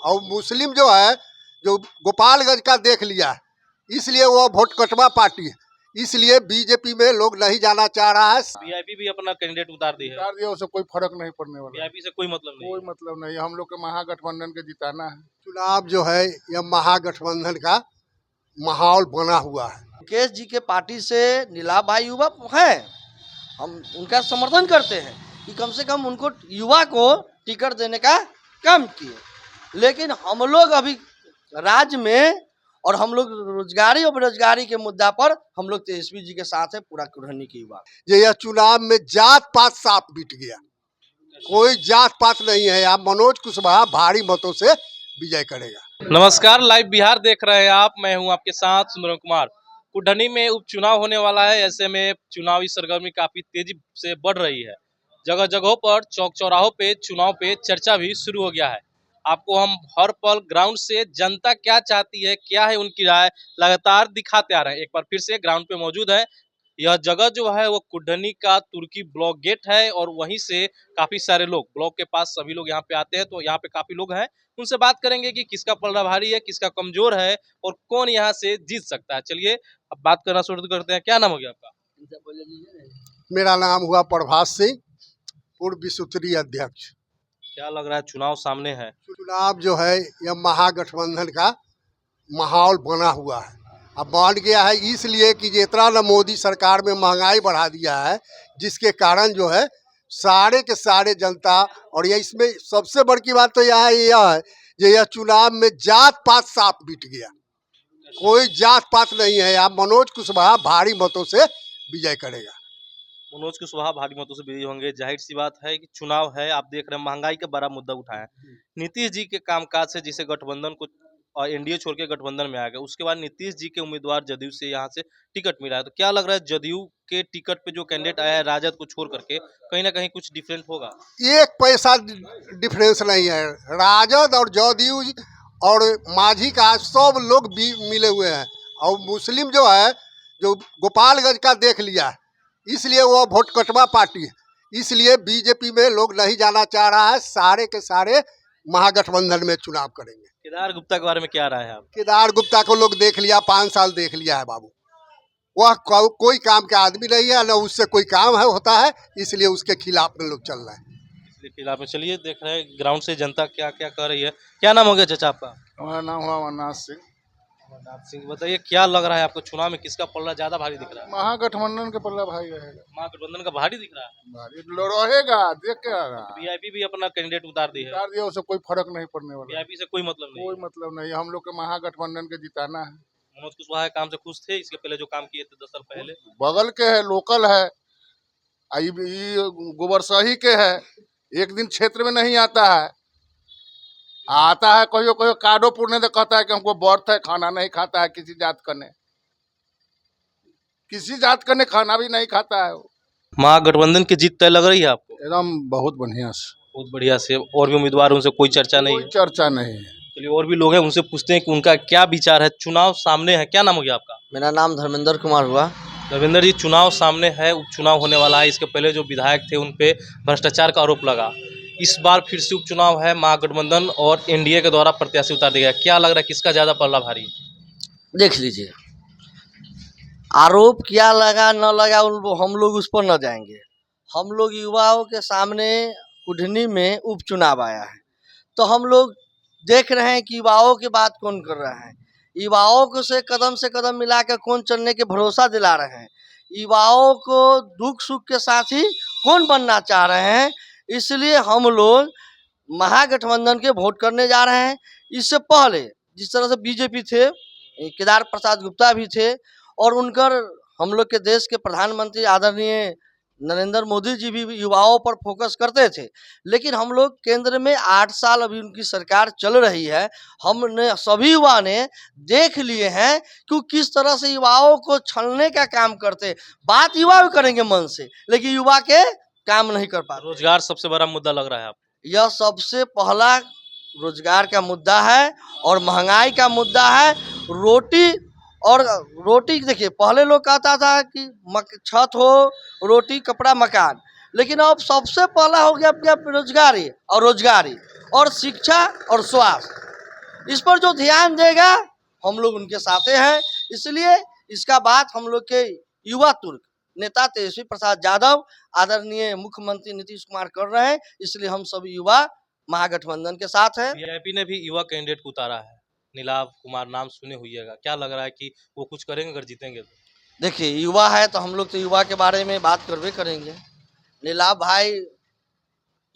और मुस्लिम जो है जो गोपालगंज का देख लिया है, इसलिए वो वोट कटवा पार्टी है, इसलिए बीजेपी में लोग नहीं जाना चाह रहा है। वीआईपी भी अपना कैंडिडेट उतार दिया, उससे कोई फर्क नहीं पड़ने वाला। वीआईपी से कोई मतलब नहीं, कोई मतलब नहीं। हम लोग के महागठबंधन के जिताना है। चुनाव जो है यह महागठबंधन का माहौल बना हुआ है। मुकेश जी के पार्टी से नीला भाई युवा है, हम उनका समर्थन करते हैं कि कम से कम उनको युवा को टिकट देने का काम किए। लेकिन हम लोग अभी राज्य में और हम लोग रोजगारी और बेरोजगारी के मुद्दा पर हम लोग तेजस्वी जी के साथ है, पूरा कुढ़नी के युवा। यह चुनाव में जात पात साफ बीत गया, कोई जात पात नहीं है। आप मनोज कुशवाहा भारी मतों से विजय करेगा। नमस्कार, लाइव बिहार देख रहे हैं आप, मैं हूं आपके साथ सुंदर कुमार। कुढ़नी में उपचुनाव होने वाला है, ऐसे में चुनावी सरगर्मी काफी तेजी से बढ़ रही है। जगह जगहों पर चौक चौराहों पे चुनाव पे चर्चा भी शुरू हो गया है। आपको हम हर पल ग्राउंड से जनता क्या चाहती है, क्या है उनकी राय, लगातार दिखाते आ रहे हैं। एक बार फिर से ग्राउंड पे मौजूद है। यह जगह जो है वो कुढ़नी का तुर्की ब्लॉक गेट है और वहीं से काफी सारे लोग ब्लॉक के पास सभी लोग यहाँ पे आते हैं, तो यहाँ पे काफी लोग हैं। उनसे बात करेंगे कि किसका पलड़ा भारी है, किसका कमजोर है और कौन यहाँ से जीत सकता है। चलिए अब बात करना शुरू करते हैं। क्या नाम हो गया आपका? मेरा नाम हुआ प्रभास सिंह, पूर्व विश्वस्तरीय अध्यक्ष। क्या लग रहा है, चुनाव सामने है? चुनाव जो है यह महागठबंधन का माहौल बना हुआ है। अब बन गया है इसलिए कि जितना न मोदी सरकार में महंगाई बढ़ा दिया है, जिसके कारण जो है सारे के सारे जनता, और ये इसमें सबसे बड़ी बात तो यह है कि यह चुनाव में जात पात साफ बीत गया, कोई जात पात नहीं है। आप मनोज कुशवाहा भारी मतों से विजय करेगा। मनोज कुशवाहा भारी मतों से विजयी होंगे। जाहिर सी बात है कि चुनाव है, आप देख रहे हैं महंगाई का बड़ा मुद्दा उठाया। नीतीश जी के कामकाज से जिसे गठबंधन को और एनडीए छोड़ के गठबंधन में आ गए, उसके बाद नीतीश जी के उम्मीदवार जदयू से यहाँ से टिकट मिला है, तो क्या लग रहा है जदयू के टिकट पे जो कैंडिडेट आया है राजद को छोड़ करके, कहीं ना कहीं कुछ डिफरेंट होगा? एक पैसा डिफरेंस नहीं है। राजद और जदयू और मांझी का सब लोग भी मिले हुए हैं, और मुस्लिम जो है जो गोपालगंज का देख लिया है, इसलिए वो वोट कटवा पार्टी है, इसलिए बीजेपी में लोग नहीं जाना चाह रहा है। सारे के सारे महागठबंधन में चुनाव करेंगे। केदार गुप्ता के बारे में क्या राय है आप? केदार गुप्ता को लोग देख लिया, 5 साल देख लिया है बाबू। वह कोई काम का आदमी नहीं है, न उससे कोई काम है होता है, इसलिए उसके खिलाफ में लोग चल रहे हैं। इसके खिलाफ में चलिए देख रहे हैं ग्राउंड से जनता क्या क्या कर रही है। क्या नाम हो गया चाचा आपका? हमारा नाम हुआ अमरनाथ सिंह। अमरनाथ सिंह, बताइए क्या लग रहा है आपको, चुनाव में किसका पलड़ा ज्यादा भारी दिख रहा है? महागठबंधन के पल्ला भाई रहेगा। महागठबंधन का भारी दिख रहा है। भारी रहेगा, देख के आ रहा। वीआईपी भी अपना कैंडिडेट उतार दी है, उतार दिया, उससे कोई फर्क नहीं पड़ने वाला। वीआईपी से कोई मतलब नहीं। कोई मतलब नहीं। हम लोग के महागठबंधन के जिताना है। मनोज कुशवाहा काम से खुश थे, इसके पहले जो काम किए थे 10 साल पहले? बगल के है, लोकल है, गोबरसही के है, एक दिन क्षेत्र में नहीं आता है, आता है कहियो कहियो कार्डो पुरने तो कहता है कि हमको बर्थ है, खाना नहीं खाता है। किसी जात करने खाना भी नहीं खाता है। महागठबंधन की जीत तय लग रही है आपको? एकदम बहुत बढ़िया से, बहुत बढ़िया से। और भी उम्मीदवार, उनसे कोई चर्चा नहीं है? चर्चा नहीं है। चलिए और भी लोग हैं, उनसे पूछते हैं कि उनका क्या विचार है। चुनाव सामने है। क्या नाम हो गया आपका? मेरा नाम धर्मेंद्र कुमार हुआ। रविंदर जी, चुनाव सामने है, उपचुनाव होने वाला है। इसके पहले जो विधायक थे उन पे भ्रष्टाचार का आरोप लगा। इस बार फिर से उपचुनाव है, महागठबंधन और एनडीए के द्वारा प्रत्याशी उतार दिया गया। क्या लग रहा है किसका ज्यादा पलड़ा भारी है? देख लीजिए, आरोप क्या लगा न लगा हम लोग उस पर न जाएंगे। हम लोग युवाओं के सामने कुढ़नी में उपचुनाव आया है, तो हम लोग देख रहे हैं कि युवाओं की बात कौन कर रहा है, युवाओं को से कदम मिलाकर कौन चलने के भरोसा दिला रहे हैं, युवाओं को दुख सुख के साथी कौन बनना चाह रहे हैं। इसलिए हम लोग महागठबंधन के वोट करने जा रहे हैं। इससे पहले जिस तरह से बीजेपी थे, केदार प्रसाद गुप्ता भी थे, और उनकर हम लोग के देश के प्रधानमंत्री आदरणीय नरेंद्र मोदी जी भी युवाओं पर फोकस करते थे। लेकिन हम लोग केंद्र में 8 साल अभी उनकी सरकार चल रही है, हमने सभी युवा ने देख लिए हैं कि किस तरह से युवाओं को छलने का काम करते। बात युवा भी करेंगे मन से, लेकिन युवा के काम नहीं कर पाते। रोजगार सबसे बड़ा मुद्दा लग रहा है आपको? यह सबसे पहला रोजगार का मुद्दा है और महंगाई का मुद्दा है। रोटी देखिए, पहले लोग कहता था कि छत हो, रोटी, कपड़ा, मकान, लेकिन अब सबसे पहला हो गया रोजगारी और शिक्षा और स्वास्थ्य। इस पर जो ध्यान देगा हम लोग उनके साथे हैं। इसलिए इसका बात हम लोग के युवा तुर्क नेता तेजस्वी प्रसाद यादव, आदरणीय मुख्यमंत्री नीतीश कुमार कर रहे हैं। इसलिए हम सब युवा महागठबंधन के साथ हैं। वीआईपी ने भी युवा कैंडिडेट को उतारा है, नीलाभ कुमार, नाम सुने हुईएगा, क्या लग रहा है कि वो कुछ करेंगे अगर जीतेंगे तो? देखिए, युवा है तो हम लोग तो युवा के बारे में बात करबे करेंगे। नीलाभ भाई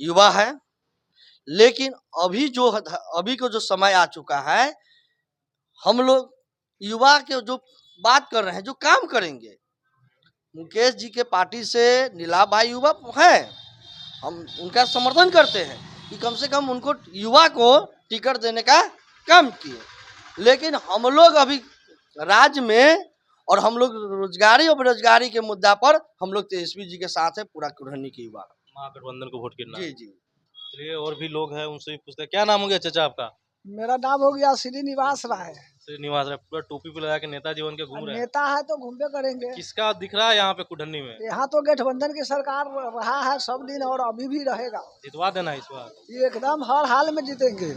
युवा है, लेकिन अभी को जो समय आ चुका है, हम लोग युवा के जो बात कर रहे हैं, जो काम करेंगे, मुकेश जी के पार्टी से नीलाभ भाई युवा है, हम उनका समर्थन करते हैं कि कम से कम उनको युवा को टिकट देने का काम किए। लेकिन हम लोग अभी राज्य में और हम लोग रोजगारी और बेरोजगारी के मुद्दा पर हम लोग तेजस्वी जी के साथ है, पूरा कुढ़नी के युवा महागठबंधन को वोट गिरना। जी जी। चलिए, और भी लोग हैं, उनसे भी पूछते हैं। क्या नाम हो गया चाचा आपका? मेरा नाम हो गया श्रीनिवास राय। श्रीनिवास राय, पूरा टोपी पे लगा के नेता जीवन के घूम रहे हैं। नेता है तो घूमबे करेंगे। किसका दिख रहा है यहाँ पे कुढ़नी में? यहाँ तो गठबंधन की सरकार रहा है सब दिन और अभी भी रहेगा। जितवा देना इस बार। ये एकदम हर हाल में जीतेंगे।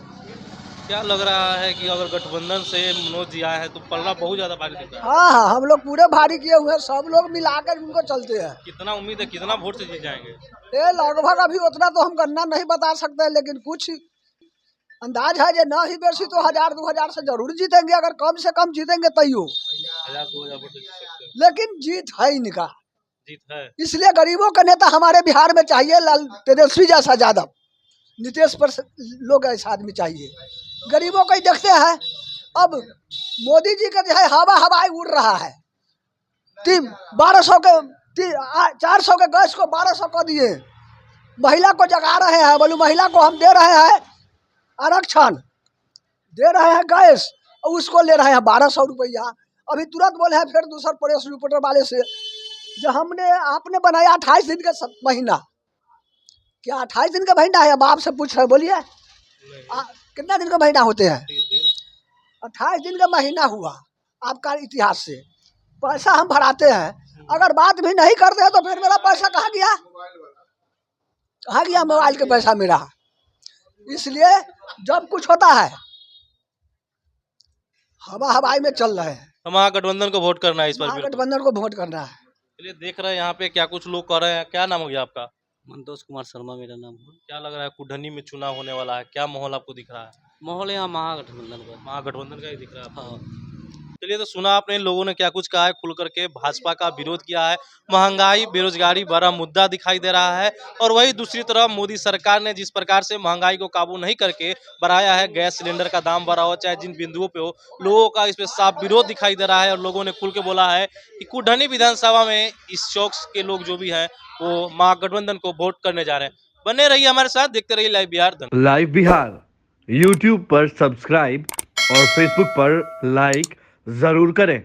क्या लग रहा है कि अगर गठबंधन से मनोज जी आए हैं तो पलड़ा बहुत ज्यादा भारी दिख रहा है? हाँ हाँ, हम लोग पूरे भारी किए हुए हैं, सब लोग मिलाकर उनको चलते हैं। कितना उम्मीद है, कितना वोट से जीत जाएंगे? ये लगभग अभी उतना तो हम गणना नहीं बता सकते, लेकिन कुछ अंदाज है जो न ही बेसी तो 1000-2000 से जरूर जीतेंगे। अगर कम से कम जीतेंगे तैयो, 1000-2000 वोट से जीत सकते हैं। लेकिन जीत है इनका। जीत है। इसलिए गरीबों का नेता हमारे बिहार में चाहिए, लाल तेजस्वी जैसा यादव, नीतीश पर लोग ऐसा आदमी चाहिए। गरीबों को ही देखते हैं। अब मोदी जी का जो है हवाई उड़ रहा है। 1200 के 400 के गैस को 1200 कर दिए। महिला को जगा रहे हैं, बोलूं महिला को हम दे रहे हैं आरक्षण, दे रहे हैं गैस, और उसको ले रहे हैं 1200 रुपया। अभी तुरंत बोले हैं फिर दूसरा प्रेस रिपोर्टर वाले से, जो आपने बनाया 28 दिन का महीना, क्या 28 दिन का महीना है? अब आपसे पूछ रहे, बोलिए कितना दिन का महीना होते हैं? 28 दिन का महीना हुआ आपका इतिहास से। पैसा हम भराते हैं, अगर बात भी नहीं करते हैं तो फिर मेरा पैसा कहाँ गया? कहाँ गया मोबाइल के पैसा मेरा? इसलिए जब कुछ होता है हवाई में चल रहे हैं। महागठबंधन को वोट करना है इस बार। महागठबंधन को वोट करना है। चलिए, देख रहे हैं यहाँ पे क्या कुछ लोग कर रहे हैं। क्या नाम हो गया आपका? मंतोष कुमार शर्मा मेरा नाम है। क्या लग रहा है, कुढ़नी में चुनाव होने वाला है, क्या माहौल आपको दिख रहा है? माहौल यहाँ महागठबंधन का। महागठबंधन का ही दिख रहा है आपको? हाँ। चलिए, तो सुना आपने लोगों ने क्या कुछ कहा है, खुल करके भाजपा का विरोध किया है। महंगाई, बेरोजगारी बड़ा मुद्दा दिखाई दे रहा है, और वही दूसरी तरफ मोदी सरकार ने जिस प्रकार से महंगाई को काबू नहीं करके बढ़ाया है, गैस सिलेंडर का दाम बढ़ा हो चाहे जिन बिंदुओं पे हो, लोगों का इस पे साफ विरोध दिखाई दे रहा है। और लोगों ने खुल के बोला है कि कुढ़नी विधानसभा में इस चौक के लोग जो भी हैं वो महागठबंधन को वोट करने जा रहे हैं। बने रहिए हमारे साथ, देखते रहिए live Bihar. Live Bihar YouTube पर सब्सक्राइब और फेसबुक पर लाइक जरूर करें।